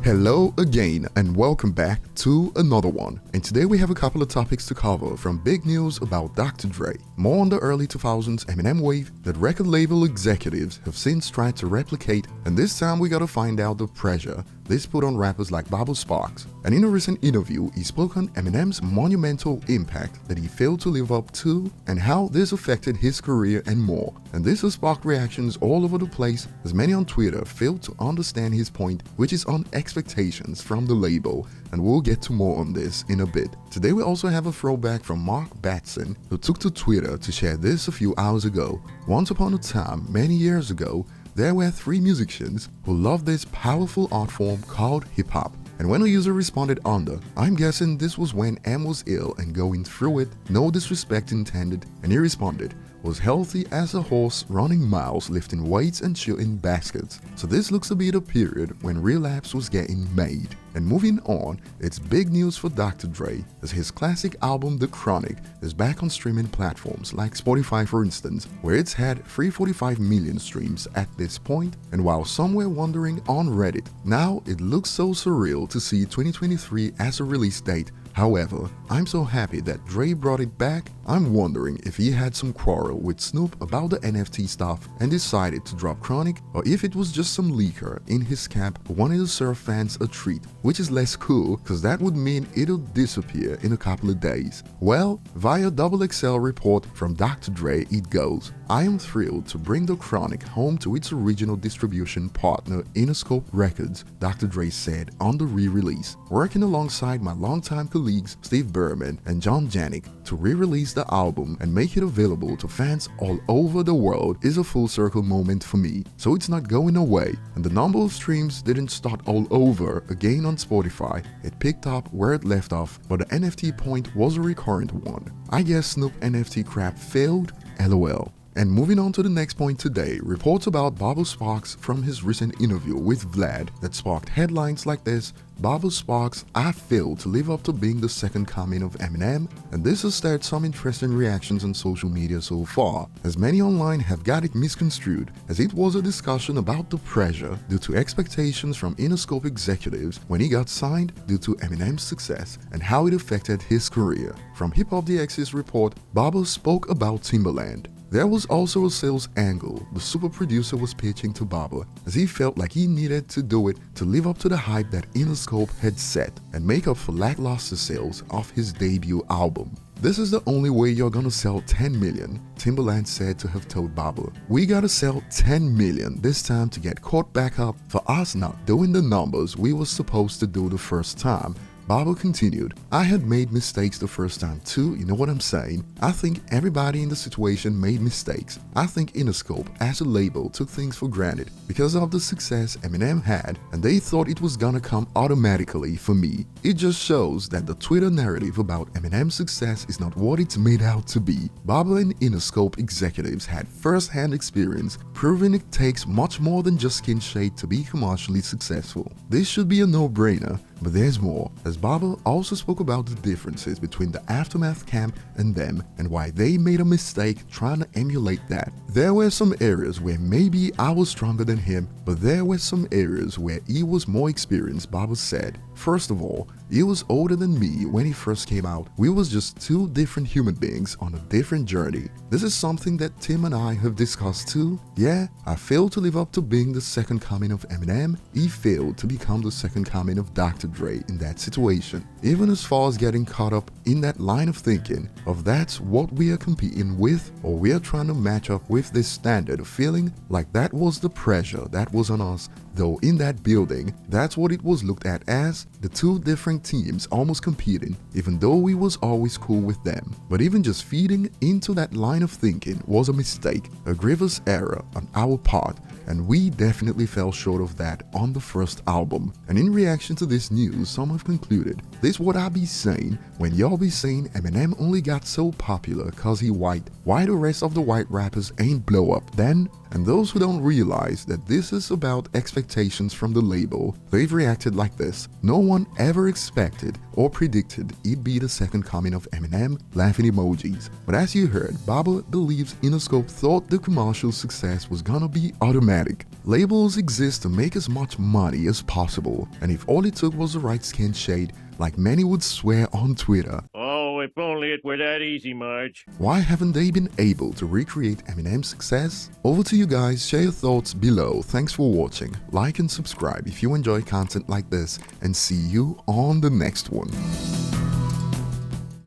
Hello again and welcome back to another one. And today we have a couple of topics to cover, from big news about Dr. Dre, more on the early 2000s Eminem wave that record label executives have since tried to replicate, and this time we gotta find out the pressure this put on rappers like Bubba Sparxxx. And in a recent interview, he spoke on Eminem's monumental impact that he failed to live up to and how this affected his career and more. And this has sparked reactions all over the place, as many on Twitter failed to understand his point, which is on expectations from the label, and we'll get to more on this in a bit. Today we also have a throwback from Mark Batson, who took to Twitter to share this a few hours ago. Once upon a time, many years ago, there were three musicians who loved this powerful art form called hip-hop. And when a user responded under, I'm guessing this was when M was ill and going through it, no disrespect intended, and he responded, was healthy as a horse, running miles, lifting weights and shooting baskets. So this looks to be the period when Relapse was getting made. And moving on, it's big news for Dr. Dre, as his classic album The Chronic is back on streaming platforms like Spotify for instance, where it's had 345 million streams at this point. And while some were wondering on Reddit, now it looks so surreal to see 2023 as a release date. However, I'm so happy that Dre brought it back. I'm wondering if he had some quarrel with Snoop about the NFT stuff and decided to drop Chronic, or if it was just some leaker in his camp who wanted to serve fans a treat, which is less cool because that would mean it'll disappear in a couple of days. Well, via XXL report from Dr. Dre it goes, I am thrilled to bring the Chronic home to its original distribution partner Interscope Records, Dr. Dre said on the re-release, working alongside my longtime colleagues Steve Berman and John Janik to re-release the album and make it available to fans all over the world is a full circle moment for me, so it's not going away. And the number of streams didn't start all over again on Spotify, it picked up where it left off, but the NFT point was a recurrent one. I guess Snoop NFT crap failed, lol. And moving on to the next point today, reports about Bubba Sparxxx from his recent interview with Vlad that sparked headlines like this: Bubba Sparxxx, I failed to live up to being the second coming of Eminem. And this has stirred some interesting reactions on social media so far, as many online have got it misconstrued as it was a discussion about the pressure due to expectations from Interscope executives when he got signed due to Eminem's success and how it affected his career. From Hip Hop DX's report, Bubba spoke about Timbaland. There was also a sales angle the super producer was pitching to Bubba, as he felt like he needed to do it to live up to the hype that Interscope had set and make up for lackluster sales of his debut album. This is the only way you're gonna sell 10 million, Timbaland said to have told Bubba. We gotta sell 10 million this time to get caught back up for us not doing the numbers we were supposed to do the first time. Bubba continued, I had made mistakes the first time too, you know what I'm saying? I think everybody in the situation made mistakes. I think Interscope as a label took things for granted because of the success Eminem had, and they thought it was gonna come automatically for me. It just shows that the Twitter narrative about Eminem's success is not what it's made out to be. Bubba and Interscope executives had first-hand experience proving it takes much more than just skin shade to be commercially successful. This should be a no-brainer. But there's more, as Bubba also spoke about the differences between the Aftermath camp and them and why they made a mistake trying to emulate that. There were some areas where maybe I was stronger than him, but there were some areas where he was more experienced, Bubba said. First of all, he was older than me when he first came out. We was just two different human beings on a different journey. This is something that Tim and I have discussed too. Yeah, I failed to live up to being the second coming of Eminem. He failed to become the second coming of Dr. Dre in that situation. Even as far as getting caught up in that line of thinking of that's what we are competing with, or we are trying to match up with this standard of feeling like that was the pressure that was on us. Though in that building, that's what it was looked at as, the two different teams almost competing, even though we was always cool with them. But even just feeding into that line of thinking was a mistake, a grievous error on our part, and we definitely fell short of that on the first album. And in reaction to this news, some have concluded, this what I be saying when y'all be saying Eminem only got so popular cause he white, why the rest of the white rappers ain't blow up then? And those who don't realize that this is about expectations from the label, they've reacted like this. No one ever expected or predicted it'd be the second coming of Eminem, laughing emojis. But as you heard, Bubba believes Interscope thought the commercial success was gonna be automatic. Labels exist to make as much money as possible, and if all it took was the right skin shade, like many would swear on Twitter, oh, if only it were that easy, Marge. why haven't they been able to recreate Eminem's success? Over to you guys, share your thoughts below. Thanks for watching. Like and subscribe if you enjoy content like this, and see you on the next one.